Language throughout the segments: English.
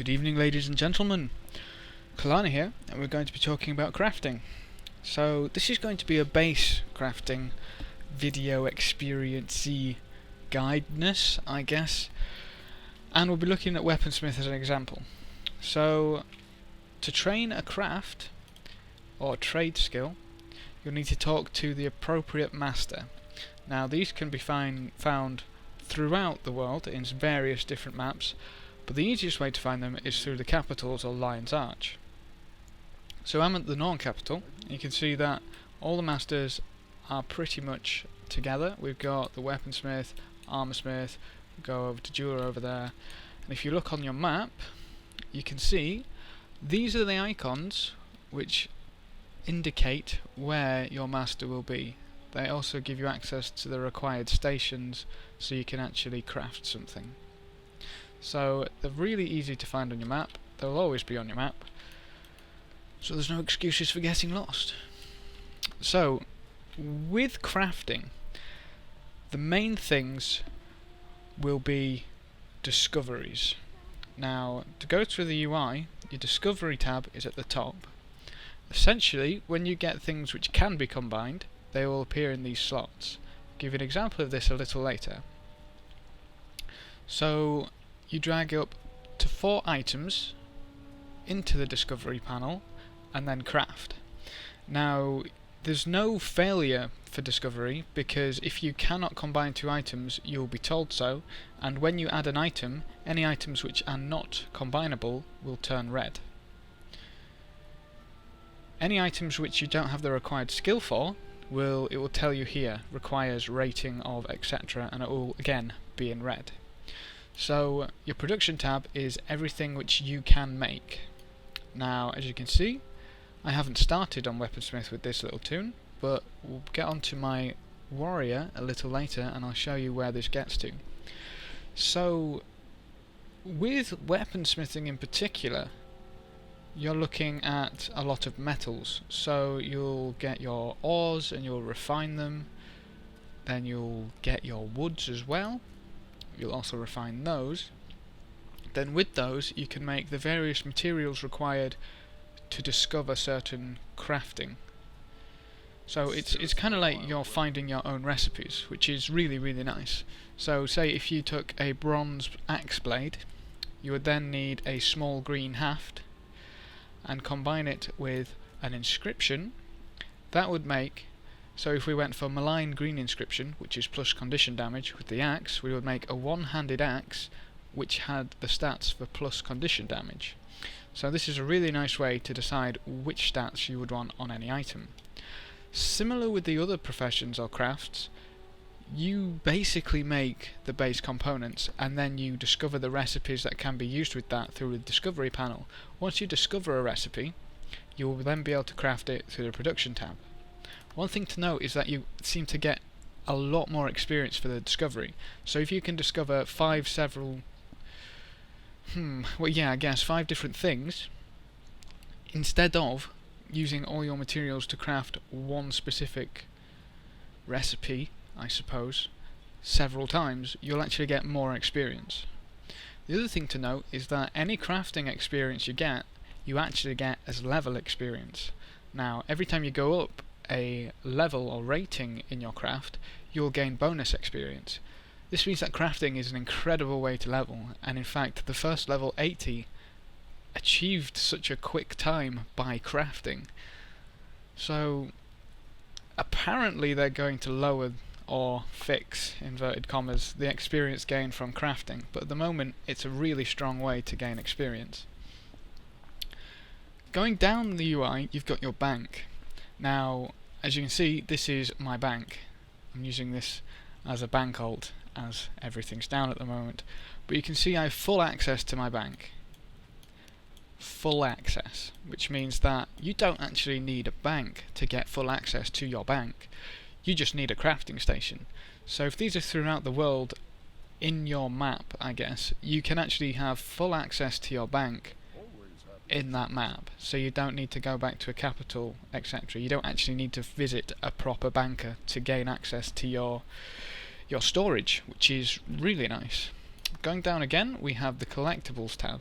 Good evening, ladies and gentlemen. Kelani here, and we're going to be talking about crafting. So this is going to be a base crafting video experience-y guideness, I guess, and we'll be looking at weaponsmith as an example. So to train a craft or trade skill, you'll need to talk to the appropriate master. Now these can be found throughout the world in various different maps, but the easiest way to find them is through the capitals or Lion's Arch. So I'm at the Norn capital, and you can see that all the masters are pretty much together. We've got the weaponsmith, armorsmith, we go over to jeweler over there, and if you look on your map, you can see these are the icons which indicate where your master will be. They also give you access to the required stations so you can actually craft something. So they're really easy to find on your map. They'll always be on your map, so there's no excuses for getting lost. So with crafting, the main things will be discoveries. Now to go through the UI, your discovery tab is at the top. Essentially, when you get things which can be combined, they will appear in these slots. I'll give you an example of this a little later. So you drag up to 4 items into the discovery panel and then craft. Now there's no failure for discovery, because if you cannot combine 2 items you'll be told so, and when you add an item, any items which are not combinable will turn red. Any items which you don't have the required skill for, it will tell you here, requires rating of etc, and it will again be in red. So your production tab is everything which you can make. Now as you can see, I haven't started on weaponsmith with this little toon, but we'll get onto my warrior a little later and I'll show you where this gets to. So with weaponsmithing in particular, you're looking at a lot of metals. So you'll get your ores and you'll refine them, then you'll get your woods as well. You'll also refine those. Then with those you can make the various materials required to discover certain crafting. So it's kind of like you're finding your own recipes, which is really nice. So say if you took a bronze axe blade, you would then need a small green haft and combine it with an inscription. That would make, so if we went for malign green inscription, which is plus condition damage with the axe, we would make a one-handed axe which had the stats for plus condition damage. So this is a really nice way to decide which stats you would want on any item. Similar with the other professions or crafts, you basically make the base components and then you discover the recipes that can be used with that through the discovery panel. Once you discover a recipe, you will then be able to craft it through the production tab. One thing to note is that you seem to get a lot more experience for the discovery. So if you can discover 5 different things, instead of using all your materials to craft one specific recipe, I suppose, several times, you'll actually get more experience. The other thing to note is that any crafting experience you actually get as level experience. Now every time you go up a level or rating in your craft, you'll gain bonus experience. This means that crafting is an incredible way to level, and in fact the first level 80 achieved such a quick time by crafting. So apparently they're going to lower or fix, inverted commas, the experience gained from crafting, but at the moment it's a really strong way to gain experience. Going down the UI, you've got your bank. Now as you can see, this is my bank. I'm using this as a bank alt as everything's down at the moment, but you can see I have full access to my bank. Full access, which means that you don't actually need a bank to get full access to your bank. You just need a crafting station. So if these are throughout the world in your map, I guess, you can actually have full access to your bank in that map, so you don't need to go back to a capital, etc. You don't actually need to visit a proper banker to gain access to your storage, which is really nice. Going down again, we have the Collectibles tab.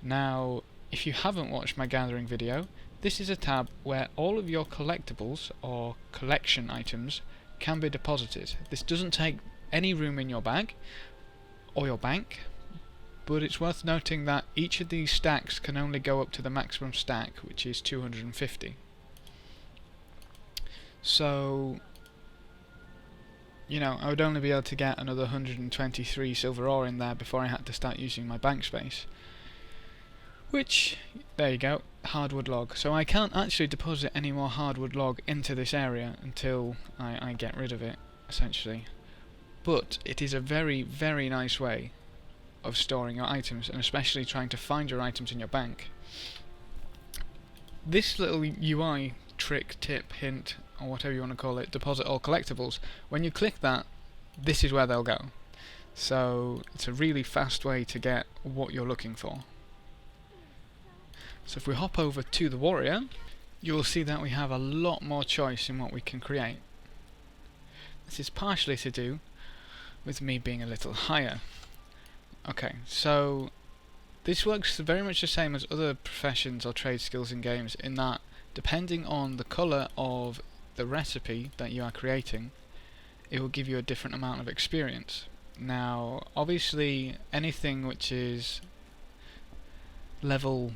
Now, if you haven't watched my gathering video, this is a tab where all of your collectibles or collection items can be deposited. This doesn't take any room in your bag or your bank, but it's worth noting that each of these stacks can only go up to the maximum stack, which is 250. So, you know, I would only be able to get another 123 silver ore in there before I had to start using my bank space. Which, there you go, hardwood log. So I can't actually deposit any more hardwood log into this area until I get rid of it, essentially. But it is a very, very nice way of storing your items, and especially trying to find your items in your bank. This little UI trick, tip, hint, or whatever you want to call it, deposit all collectibles, when you click that, this is where they'll go. So it's a really fast way to get what you're looking for. So if we hop over to the warrior, you'll see that we have a lot more choice in what we can create. This is partially to do with me being a little higher. Okay, so this works very much the same as other professions or trade skills in games, in that depending on the colour of the recipe that you are creating, it will give you a different amount of experience. Now, obviously, anything which is level,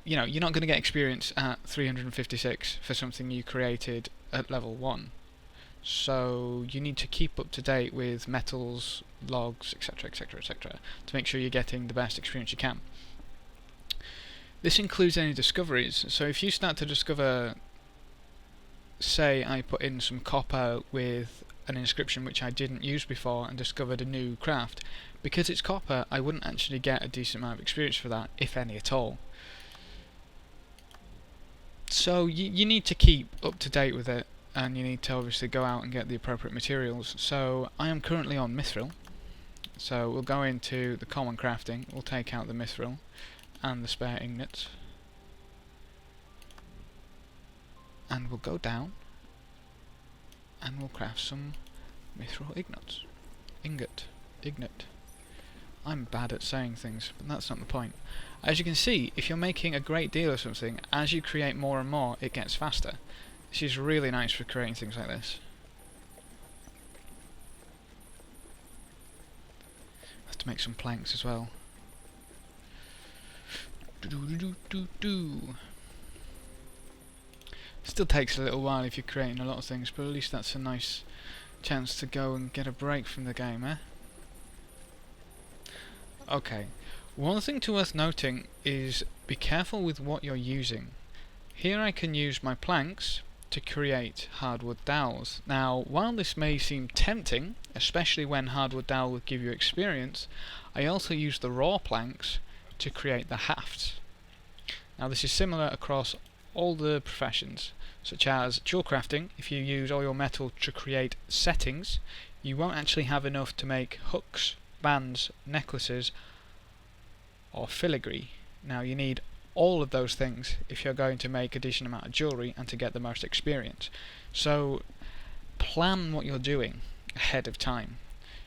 you know, you're not going to get experience at 356 for something you created at level 1. So you need to keep up to date with metals, logs, etc, etc, etc, to make sure you're getting the best experience you can. This includes any discoveries. So if you start to discover, say I put in some copper with an inscription which I didn't use before and discovered a new craft, because it's copper I wouldn't actually get a decent amount of experience for that, if any at all. So you need to keep up to date with it, and you need to obviously go out and get the appropriate materials. So I am currently on mithril, so we'll go into the common crafting, we'll take out the mithril and the spare ingots, and we'll go down and we'll craft some mithril ingot. I'm bad at saying things, but that's not the point. As you can see, if you're making a great deal of something, as you create more and more, it gets faster. This is really nice for creating things like this. I have to make some planks as well. Still takes a little while if you're creating a lot of things, but at least that's a nice chance to go and get a break from the game, eh? Okay, one thing worth noting is be careful with what you're using. Here I can use my planks to create hardwood dowels. Now, while this may seem tempting, especially when hardwood dowel will give you experience, I also use the raw planks to create the hafts. Now this is similar across all the professions, such as jewel crafting. If you use all your metal to create settings, you won't actually have enough to make hooks, bands, necklaces, or filigree. Now you need all of those things if you're going to make a decent amount of jewellery and to get the most experience. So plan what you're doing ahead of time.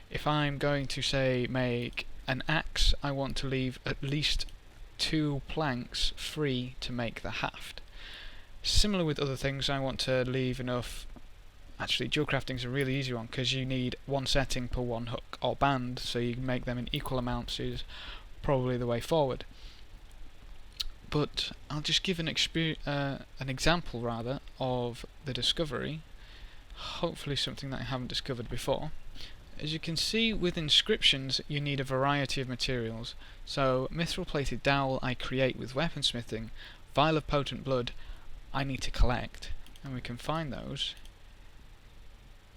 If I'm going to, say, make an axe, I want to leave at least 2 planks free to make the haft. Similar with other things, I want to leave enough. Actually, jewel crafting is a really easy one because you need 1 setting per 1 hook or band, so you can make them in equal amounts is probably the way forward. But I'll just give an example rather of the discovery, hopefully something that I haven't discovered before. As you can see, with inscriptions you need a variety of materials. So mithril plated dowel I create with weaponsmithing, vial of potent blood I need to collect, and we can find those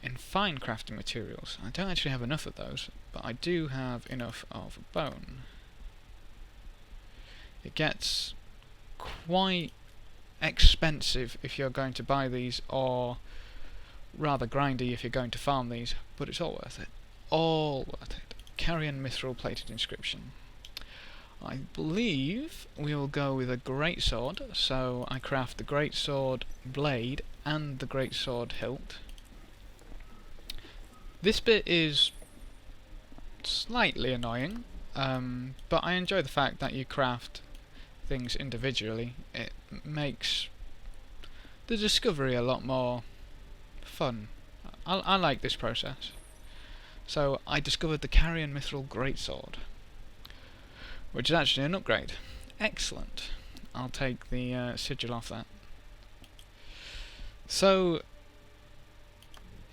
in fine crafting materials. I don't actually have enough of those, but I do have enough of bone. It gets quite expensive if you're going to buy these, or rather grindy if you're going to farm these, but it's all worth it. All worth it. Carrion mithril plated inscription. I believe we will go with a greatsword, so I craft the greatsword blade and the greatsword hilt. This bit is slightly annoying. but I enjoy the fact that you craft things individually. It makes the discovery a lot more fun. I like this process. So I discovered the Carrion Mithril Greatsword, which is actually an upgrade. Excellent. I'll take the sigil off that. So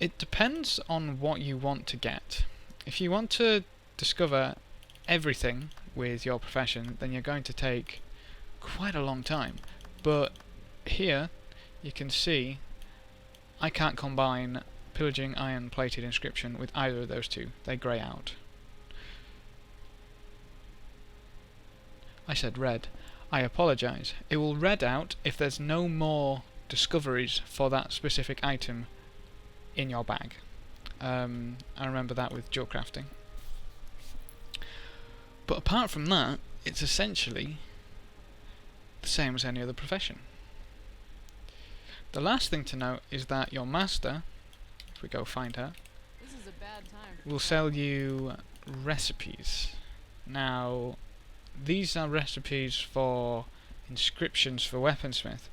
it depends on what you want to get. If you want to discover everything with your profession, then you're going to take quite a long time. But here you can see I can't combine Pillaging Iron Plated Inscription with either of those two. They grey out. I said red. I apologise. It will red out if there's no more discoveries for that specific item in your bag. I remember that with jewel crafting. But apart from that, it's essentially the same as any other profession. The last thing to note is that your master, if we go find her, will sell you recipes. Now, these are recipes for inscriptions for weaponsmith,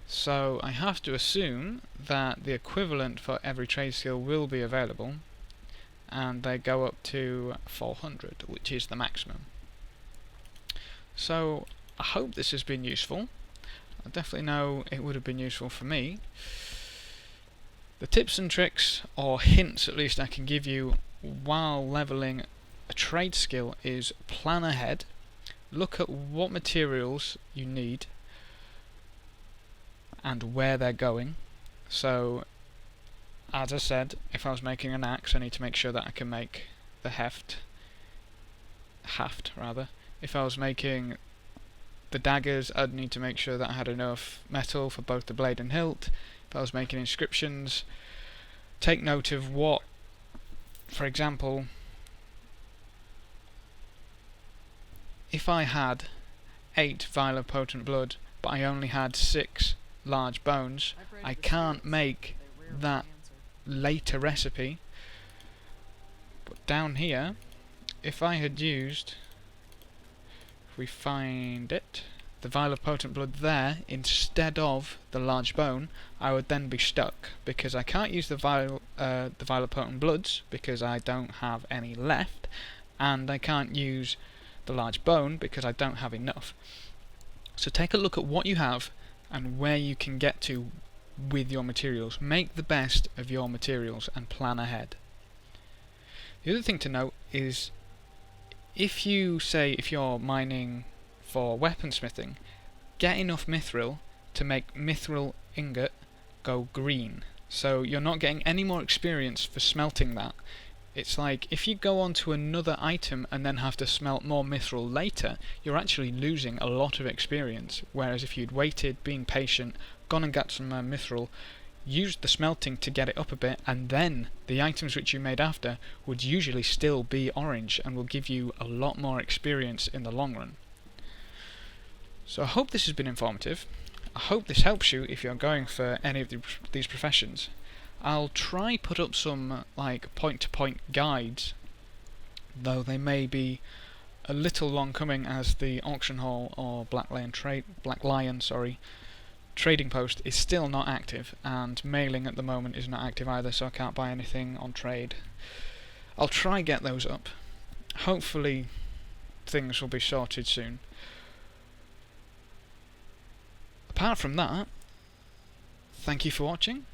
so I have to assume that the equivalent for every trade skill will be available, and they go up to 400, which is the maximum. So I hope this has been useful. I definitely know it would have been useful for me. The tips and tricks, or hints at least, I can give you while leveling a trade skill is plan ahead, look at what materials you need and where they're going. So, as I said, if I was making an axe, I need to make sure that I can make the haft rather. If I was making the daggers, I'd need to make sure that I had enough metal for both the blade and hilt. If I was making inscriptions, take note of what, for example, if I had 8 vial of potent blood, but I only had 6 large bones, I can't make that later recipe. But down here, if I had used, if we find it, the vial of potent blood there instead of the large bone, I would then be stuck because I can't use the vial of potent bloods because I don't have any left, and I can't use the large bone because I don't have enough. So take a look at what you have and where you can get to with your materials. Make the best of your materials and plan ahead. The other thing to note is if you're mining for weaponsmithing, get enough mithril to make mithril ingot go green. So you're not getting any more experience for smelting that. It's like if you go on to another item and then have to smelt more mithril later, you're actually losing a lot of experience. Whereas if you'd waited, been patient, gone and got some mithril, used the smelting to get it up a bit, and then the items which you made after would usually still be orange and will give you a lot more experience in the long run. So I hope this has been informative. I hope this helps you if you're going for any of these professions. I'll try put up some like point-to-point guides, though they may be a little long coming as the auction hall or Black Lion trading post is still not active, and mailing at the moment is not active either, so I can't buy anything on trade. I'll try get those up. Hopefully things will be sorted soon. Apart from that, thank you for watching.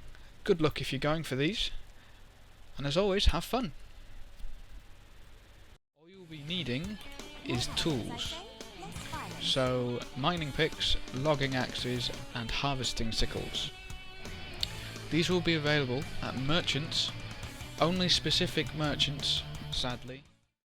Good luck if you're going for these, and as always, have fun. All you'll be needing is tools. So, mining picks, logging axes, and harvesting sickles. These will be available at merchants, only specific merchants, sadly.